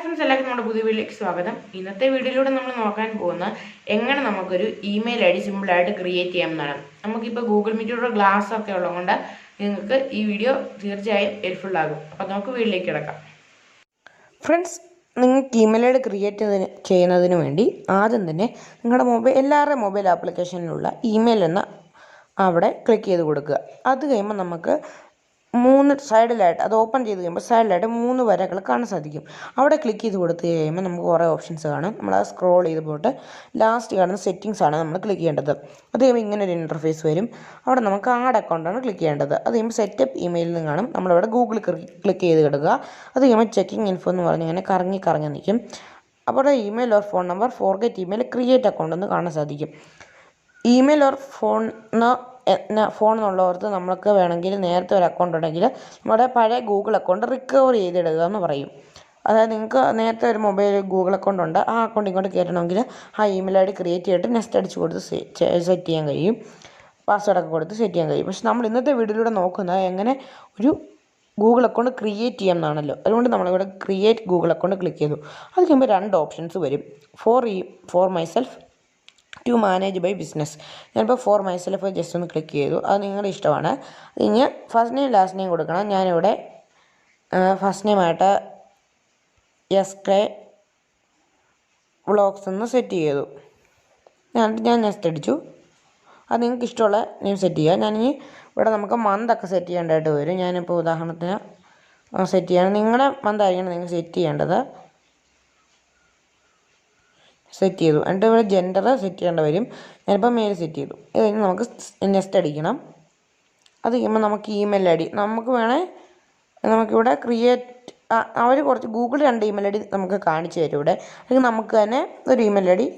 Friends, എല്ലാവർക്കും നമ്മുടെ പുതിയ വീഡിയോയിലേക്ക് സ്വാഗതം. ഇന്നത്തെ വീഡിയോയിലൂടെ നമ്മൾ നോക്കാൻ പോകുന്ന എങ്ങനെ നമുക്കൊരു ഇമെയിൽ ഐ ഡി സിമ്പിളായിട്ട് ക്രിയേറ്റ് ചെയ്യാമെന്നാണ്. നമുക്കിപ്പോൾ ഗൂഗിൾ മീറ്റിലൂടെ ക്ലാസ് ഒക്കെ ഉള്ളതുകൊണ്ട് നിങ്ങൾക്ക് ഈ വീഡിയോ തീർച്ചയായും ഹെൽപ്ഫുൾ ആകും. അപ്പോൾ നമുക്ക് വീഡിയോയിലേക്ക് കിടക്കാം. ഫ്രണ്ട്സ്, നിങ്ങൾക്ക് ഇമെയിൽ ഐ ഡി ക്രിയേറ്റ് ചെയ്യുന്നതിന് വേണ്ടി ആദ്യം തന്നെ നിങ്ങളുടെ എല്ലാവരുടെയും മൊബൈൽ ആപ്ലിക്കേഷനിലുള്ള ഇമെയിൽ എന്ന അവിടെ ക്ലിക്ക് ചെയ്ത് കൊടുക്കുക. അത് കഴിയുമ്പോൾ നമുക്ക് 3 സൈഡിലായിട്ട് അത് ഓപ്പൺ ചെയ്ത് കഴിയുമ്പോൾ സൈഡിലായിട്ട് 3 വരകൾ കാണാൻ സാധിക്കും. അവിടെ ക്ലിക്ക് ചെയ്ത് കൊടുത്ത് കഴിയുമ്പോൾ നമുക്ക് കുറേ ഓപ്ഷൻസ് കാണും. നമ്മളത് സ്ക്രോൾ ചെയ്ത് പോയിട്ട് ലാസ്റ്റ് കാണുന്ന സെറ്റിങ്സ് ആണ് നമ്മൾ ക്ലിക്ക് ചെയ്യേണ്ടത്. അത് കഴിയുമ്പോൾ ഇങ്ങനെ ഒരു ഇൻ്റർഫേസ് വരും. അവിടെ നമുക്ക് ആഡ് അക്കൗണ്ടാണ് ക്ലിക്ക് ചെയ്യേണ്ടത്. അത് കഴിയുമ്പോൾ സെറ്റപ്പ് ഇമെയിലിൽ നിന്ന് കാണും. നമ്മളിവിടെ ഗൂഗിൾ ക്ലിക്ക് ചെയ്ത് കിടക്കുക. അത് കഴിയുമ്പോൾ ചെക്കിങ് ഇൻഫോ എന്ന് പറഞ്ഞ് ഇങ്ങനെ കറങ്ങി നിൽക്കും. അപ്പോൾ email or phone number forget email create account എന്ന് കാണാൻ സാധിക്കും. ഇമെയിൽ ഓർ ഫോൺ എന്നുള്ളവർക്ക് നമുക്ക് വേണമെങ്കിൽ നേരത്തെ ഒരു അക്കൗണ്ട് ഉണ്ടെങ്കിൽ നമ്മുടെ പഴയ ഗൂഗിൾ അക്കൗണ്ട് റിക്കവർ ചെയ്തിടുക എന്ന് പറയും. അതായത് നിങ്ങൾക്ക് നേരത്തെ ഒരു മൊബൈൽ ഗൂഗിൾ അക്കൗണ്ട് ഉണ്ട്, ആ അക്കൗണ്ട് ഇങ്ങോട്ട് കയറ്റണമെങ്കിൽ ആ ഇമെയിൽ ഐ ഡി ക്രിയേറ്റ് ചെയ്തിട്ട് നെക്സ്റ്റ് അടിച്ച് കൊടുത്ത് സെറ്റ് ചെയ്യാൻ കഴിയും. പാസ്വേഡൊക്കെ കൊടുത്ത് സെറ്റ് ചെയ്യാൻ കഴിയും. പക്ഷെ നമ്മൾ ഇന്നത്തെ വീഡിയോയിലൂടെ നോക്കുന്നത് എങ്ങനെ ഒരു ഗൂഗിൾ അക്കൗണ്ട് ക്രിയേറ്റ് ചെയ്യാം എന്നാണല്ലോ. അതുകൊണ്ട് നമ്മളിവിടെ ക്രിയേറ്റ് ഗൂഗിൾ അക്കൗണ്ട് ക്ലിക്ക് ചെയ്തു. അത് കഴിയുമ്പോൾ 2 ഓപ്ഷൻസ് വരും. For myself, to manage by business. ഞാനിപ്പോൾ ഫോർ മൈസെൽഫ് ജസ്റ്റ് ഒന്ന് ക്ലിക്ക് ചെയ്തു. അത് നിങ്ങളുടെ ഇഷ്ടമാണ്. ഇനി ഫസ്റ്റ് നെയിം ലാസ്റ്റ് നെയിം കൊടുക്കണം. ഞാനിവിടെ ഫസ്റ്റ് നെയിമായിട്ട് SK വ്ളോഗ്സ് എന്ന് സെറ്റ് ചെയ്തു. ഞാൻ നെക്സ്റ്റ് അടിച്ചു. അത് നിങ്ങൾക്ക് ഇഷ്ടമുള്ള നെയിം സെറ്റ് ചെയ്യുക. ഞാനിനി ഇവിടെ നമുക്ക് മന്തൊക്കെ സെറ്റ് ചെയ്യേണ്ടതായിട്ട് വരും. ഞാനിപ്പോൾ ഉദാഹരണത്തിന് സെറ്റ് ചെയ്യണം. നിങ്ങളുടെ മന്തായിരിക്കണം നിങ്ങൾ സെറ്റ് ചെയ്യേണ്ടത്. സെറ്റ് ചെയ്തു. എന്നിട്ട് ഇവിടെ ജെൻഡർ സെറ്റ് ചെയ്യേണ്ട വരും. ഞാനിപ്പോൾ മെയിൽ സെറ്റ് ചെയ്തു. ഇത് കഴിഞ്ഞ് നമുക്ക് നെക്സ്റ്റ് അടിക്കണം. അത് കഴിയുമ്പോൾ നമുക്ക് ഇമെയിൽ ഐ ഡി നമുക്ക് നമുക്കിവിടെ ക്രിയേറ്റ് അവർ കുറച്ച് ഗൂഗിൾ 2 ഇമെയിൽ ഐ ഡി നമുക്ക് കാണിച്ചു തരും ഇവിടെ. അല്ലെങ്കിൽ നമുക്ക് തന്നെ ഒരു ഇമെയിൽ ഐ ഡി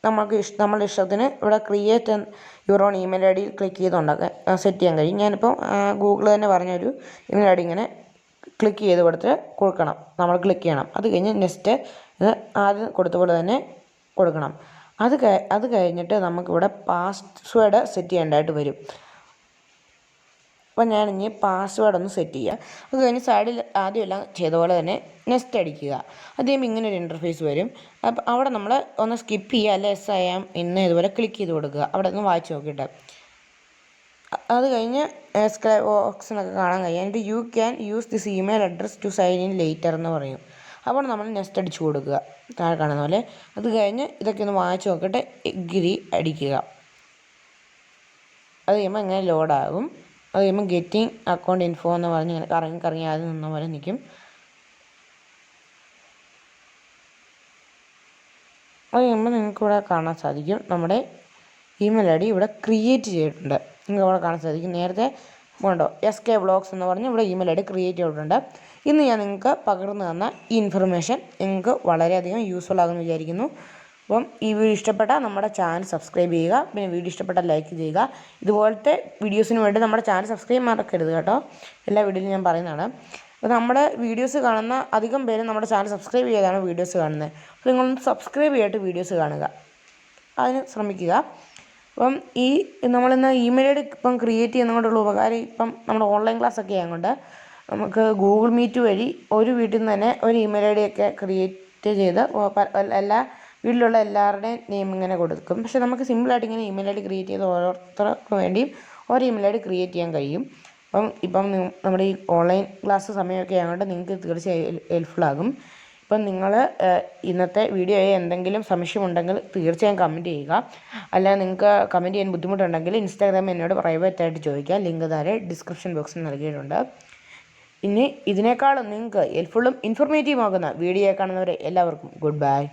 നമ്മളുടെ ഇഷ്ടത്തിന് ഇവിടെ create your own email ID click ചെയ്തുണ്ടാക്കാൻ സെറ്റ് ചെയ്യാൻ കഴിയും. ഞാനിപ്പോൾ ഗൂഗിൾ തന്നെ പറഞ്ഞൊരു ഇമെയിൽ ഐ ഡി ഇങ്ങനെ ക്ലിക്ക് ചെയ്ത് കൊടുക്കണം. നമ്മൾ ക്ലിക്ക് ചെയ്യണം. അത് കഴിഞ്ഞ് നെക്സ്റ്റ് ആദ്യം കൊടുത്ത പോലെ തന്നെ കൊടുക്കണം. അത് കഴിഞ്ഞിട്ട് നമുക്കിവിടെ പാസ്വേഡ് സെറ്റ് ചെയ്യേണ്ടതായിട്ട് വരും. അപ്പോൾ ഞാനിനി പാസ്വേഡ് ഒന്ന് സെറ്റ് ചെയ്യുക. അത് കഴിഞ്ഞ് സൈഡിൽ ആദ്യം എല്ലാം ചെയ്ത പോലെ തന്നെ നെക്സ്റ്റ് അടിക്കുക. അതേം ഇങ്ങനെ ഒരു ഇൻ്റർഫേസ് വരും. അപ്പോൾ അവിടെ നമ്മൾ ഒന്ന് സ്കിപ്പ് ചെയ്യുക, അല്ലെ എസ് ഐ ആം ഇന്ന് ഇതുപോലെ ക്ലിക്ക് ചെയ്ത് കൊടുക്കുക. അവിടെ ഒന്ന് വായിച്ച് നോക്കിയിട്ട് അത് കഴിഞ്ഞ് ബോക്സ് എന്നൊക്കെ കാണാൻ കഴിയും. എന്നിട്ട് you can use this email address to sign in later എന്ന് പറയും. അപ്പോൾ നമ്മൾ നെക്സ്റ്റ് അടിച്ചു കൊടുക്കുക, താഴെ കാണുന്ന പോലെ. അത് കഴിഞ്ഞ് ഇതൊക്കെ ഒന്ന് വായിച്ച് നോക്കിയിട്ട് എഗ്രി അടിക്കുക. അത് കഴിയുമ്പോൾ ഇങ്ങനെ ലോഡാകും. അത് കഴിയുമ്പോൾ ഗെറ്റിംഗ് അക്കൗണ്ട് ഇൻഫോ എന്ന് പറഞ്ഞ് ഇങ്ങനെ കറങ്ങി ആദ്യം നിന്ന പോലെ നിൽക്കും. അത് കഴിയുമ്പോൾ നിങ്ങൾക്കിവിടെ കാണാൻ സാധിക്കും നമ്മുടെ ഇമെയിൽ ഐ ഡി ഇവിടെ ക്രിയേറ്റ് ചെയ്തിട്ടുണ്ട്. നിങ്ങൾക്ക് ഇവിടെ കാണാൻ സാധിക്കും. നേരത്തെ ഉണ്ടോ SK വ്ളോഗ്സ് എന്ന് പറഞ്ഞ് ഇവിടെ ഇമെയിൽ ഐ ഡി ക്രിയേറ്റ് ചെയ്തിട്ടുണ്ട്. ഇന്ന് ഞാൻ നിങ്ങൾക്ക് പകർന്നു തന്ന ഈ ഇൻഫർമേഷൻ നിങ്ങൾക്ക് വളരെയധികം യൂസ്ഫുൾ ആകുമെന്ന് വിചാരിക്കുന്നു. അപ്പം ഈ വീഡിയോ ഇഷ്ടപ്പെട്ടാൽ നമ്മുടെ ചാനൽ സബ്സ്ക്രൈബ് ചെയ്യുക. പിന്നെ വീഡിയോ ഇഷ്ടപ്പെട്ടാൽ ലൈക്ക് ചെയ്യുക. ഇതുപോലത്തെ വീഡിയോസിന് വേണ്ടി നമ്മുടെ ചാനൽ സബ്സ്ക്രൈബ് മറക്കരുത് കേട്ടോ. എല്ലാ വീഡിയോയിലും ഞാൻ പറയുന്നതാണ്. അപ്പോൾ നമ്മുടെ വീഡിയോസ് കാണുന്ന അധികം പേരും നമ്മുടെ ചാനൽ സബ്സ്ക്രൈബ് ചെയ്താണ് വീഡിയോസ് കാണുന്നത്. അപ്പോൾ നിങ്ങളൊന്ന് സബ്സ്ക്രൈബ് ചെയ്തിട്ട് വീഡിയോസ് കാണുക, അതിന് ശ്രമിക്കുക. അപ്പം നമ്മളിന്ന് ഇമെയിൽ ഐ ഡി ഇപ്പം ക്രിയേറ്റ് ചെയ്യുന്നതുകൊണ്ടുള്ള ഉപകാരം, ഇപ്പം നമ്മുടെ ഓൺലൈൻ ക്ലാസ്സൊക്കെ ആയതുകൊണ്ട് നമുക്ക് ഗൂഗിൾ മീറ്റ് വഴി ഒരു വീട്ടിൽ നിന്ന് തന്നെ ഒരു ഇമെയിൽ ഐ ഡിയൊക്കെ ക്രിയേറ്റ് ചെയ്ത് എല്ലാ വീട്ടിലുള്ള എല്ലാവരുടെയും നെയിം ഇങ്ങനെ കൊടുക്കും. പക്ഷേ നമുക്ക് സിമ്പിളായിട്ട് ഇങ്ങനെ ഇമെയിൽ ഐ ഡി ക്രിയേറ്റ് ചെയ്ത് ഓരോരുത്തർക്ക് വേണ്ടിയും ഒരു ഇമെയിൽ ഐ ഡി ക്രിയേറ്റ് ചെയ്യാൻ കഴിയും. ഇപ്പം നമ്മുടെ ഈ ഓൺലൈൻ ക്ലാസ് സമയമൊക്കെ ആയതുകൊണ്ട് നിങ്ങൾക്ക് തീർച്ചയായും ഹെൽപ്ഫുള്ളാകും. ഇപ്പം നിങ്ങൾ ഇന്നത്തെ വീഡിയോയിൽ എന്തെങ്കിലും സംശയമുണ്ടെങ്കിൽ തീർച്ചയായും കമൻറ്റ് ചെയ്യുക. അല്ല നിങ്ങൾക്ക് കമൻറ്റ് ചെയ്യാൻ ബുദ്ധിമുട്ടുണ്ടെങ്കിൽ ഇൻസ്റ്റാഗ്രാമിൽ എന്നോട് പ്രൈവറ്റായിട്ട് ചോദിക്കുക. ലിങ്ക് താഴെ ഡിസ്ക്രിപ്ഷൻ ബോക്സിൽ നൽകിയിട്ടുണ്ട്. ഇനി ഇതിനേക്കാളും നിങ്ങൾക്ക് ഹെൽപ്ഫുള്ളും ഇൻഫോർമേറ്റീവ് ആകുന്ന വീഡിയോ കാണുന്നവരെ എല്ലാവർക്കും ഗുഡ് ബൈ.